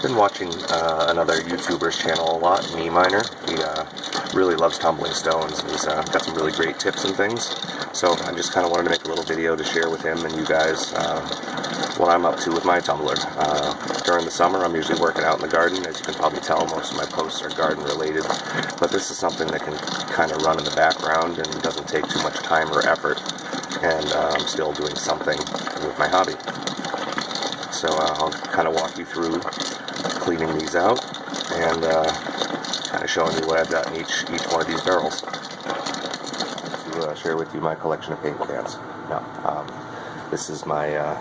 been watching another YouTuber's channel a lot, meMiner. He really loves tumbling stones. He's got some really great tips and things. So I just kind of wanted to make a little video to share with him and you guys what I'm up to with my tumbler. During the summer, I'm usually working out in the garden. As you can probably tell, most of my posts are garden related. But this is something that can kind of run in the background and doesn't take too much time or effort. And I'm still doing something with my hobby. So I'll kind of walk you through cleaning these out and kind of showing you what I've got in each one of these barrels. To share with you my collection of paint cans. Now, this is my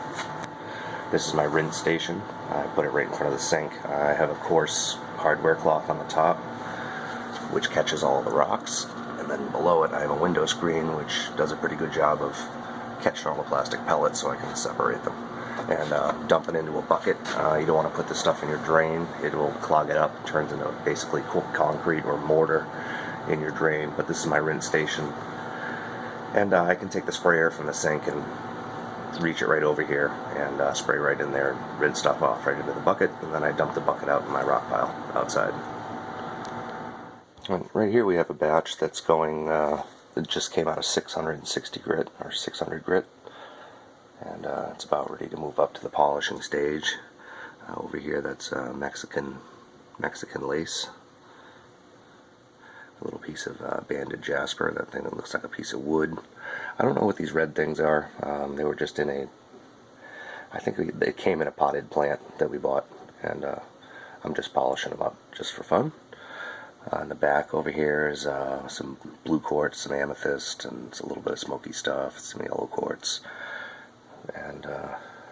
rinse station. I put it right in front of the sink. I have a coarse hardware cloth on the top, which catches all the rocks, and then below it I have a window screen, which does a pretty good job of catching all the plastic pellets, so I can separate them and dump it into a bucket. You don't want to put this stuff in your drain. It will clog it up. It turns into basically concrete or mortar in your drain. But this is my rinse station, and I can take the sprayer from the sink and reach it right over here and spray right in there and rinse stuff off right into the bucket, and then I dump the bucket out in my rock pile outside. And right here we have a batch that's going, it just came out of 660 grit, or 600 grit, and it's about ready to move up to the polishing stage. Over here that's Mexican lace, a little piece of banded jasper, that thing that looks like a piece of wood. I don't know what these red things are. They were just in a, I think they came in a potted plant that we bought, and I'm just polishing them up just for fun. In the back over here is some blue quartz, some amethyst, and a little bit of smoky stuff, some yellow quartz, and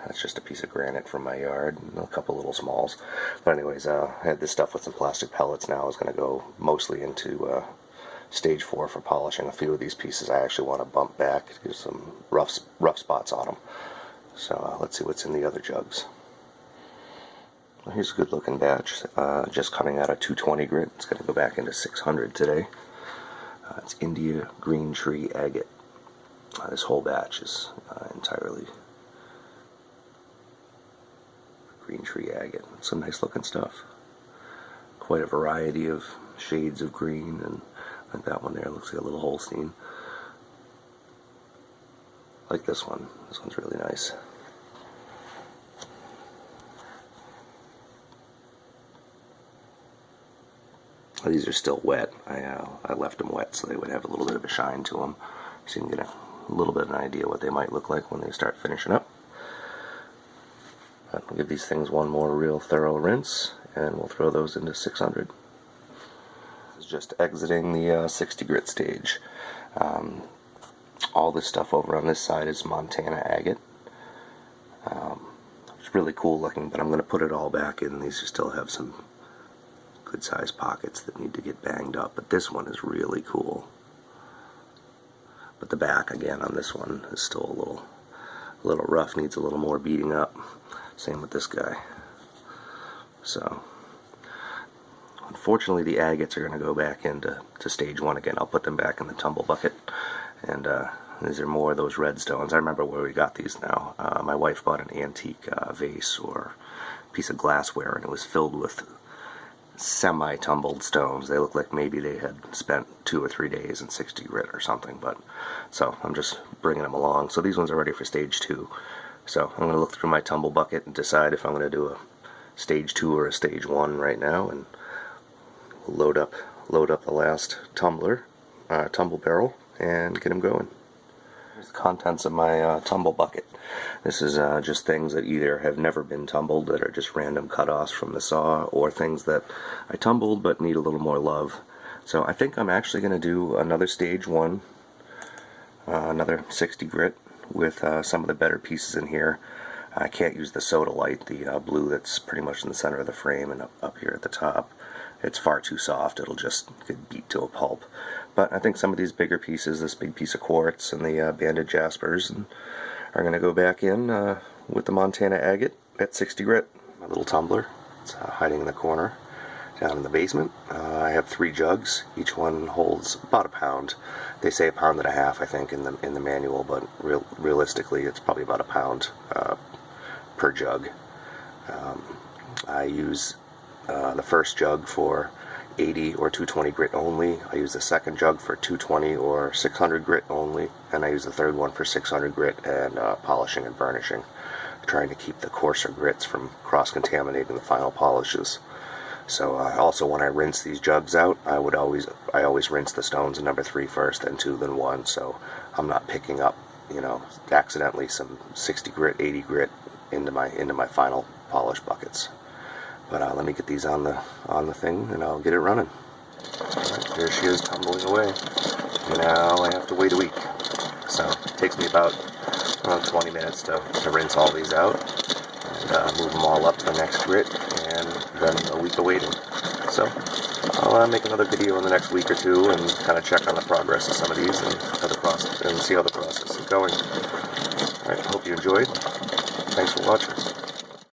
that's just a piece of granite from my yard, and a couple little smalls. But anyways, I had this stuff with some plastic pellets. Now is going to go mostly into stage 4 for polishing. A few of these pieces I actually want to bump back to get some rough spots on them. So let's see what's in the other jugs. Well, here's a good looking batch, just coming out of 220 grit. It's going to go back into 600 today. It's India Green Tree Agate. This whole batch is entirely Green Tree Agate. Some nice looking stuff. Quite a variety of shades of green, and like that one there looks like a little Holstein. Like this one. This one's really nice. These are still wet. I left them wet so they would have a little bit of a shine to them, so you can get a little bit of an idea what they might look like when they start finishing up. But we'll give these things one more real thorough rinse, and we'll throw those into 600. This is just exiting the 60 grit stage. All this stuff over on this side is Montana agate. It's really cool looking, but I'm going to put it all back in. These still have some good sized pockets that need to get banged up, but this one is really cool. But the back again on this one is still a little rough, needs a little more beating up. Same with this guy. So unfortunately the agates are going to go back into stage 1 again. I'll put them back in the tumble bucket, and these are more of those red stones. I remember where we got these now. My wife bought an antique vase or piece of glassware, and it was filled with semi-tumbled stones. They look like maybe they had spent 2 or 3 days in 60 grit or something, but so I'm just bringing them along. So these ones are ready for stage 2. So I'm going to look through my tumble bucket and decide if I'm going to do a stage 2 or a stage 1 right now, and load up the last tumble barrel and get them going. Here's the contents of my tumble bucket. This is just things that either have never been tumbled, that are just random cut-offs from the saw, or things that I tumbled but need a little more love. So I think I'm actually going to do another stage 1, another 60 grit with some of the better pieces in here. I can't use the soda light, the blue that's pretty much in the center of the frame and up here at the top. It's far too soft. It'll just get beat to a pulp. But I think some of these bigger pieces, this big piece of quartz and the banded jaspers, are going to go back in with the Montana agate at 60 grit. My little tumbler, it's hiding in the corner down in the basement. I have 3 jugs. Each one holds about a pound. They say 1.5 pounds, I think, in the manual, but realistically it's probably about a pound per jug. I use the first jug for 80 or 220 grit only. I use the second jug for 220 or 600 grit only, and I use the third one for 600 grit and polishing and burnishing, trying to keep the coarser grits from cross-contaminating the final polishes. So also when I rinse these jugs out, I always rinse the stones in number 3 first, then 2, then 1, so I'm not picking up, you know, accidentally some 60 grit, 80 grit into my final polish buckets. But let me get these on the thing, and I'll get it running. Alright, there she is, tumbling away. Now I have to wait a week. So it takes me about 20 minutes to rinse all these out and move them all up to the next grit, and then a week of waiting. So I'll make another video in the next week or two and kind of check on the progress of some of these and see how the process is going. Alright, hope you enjoyed. Thanks for watching.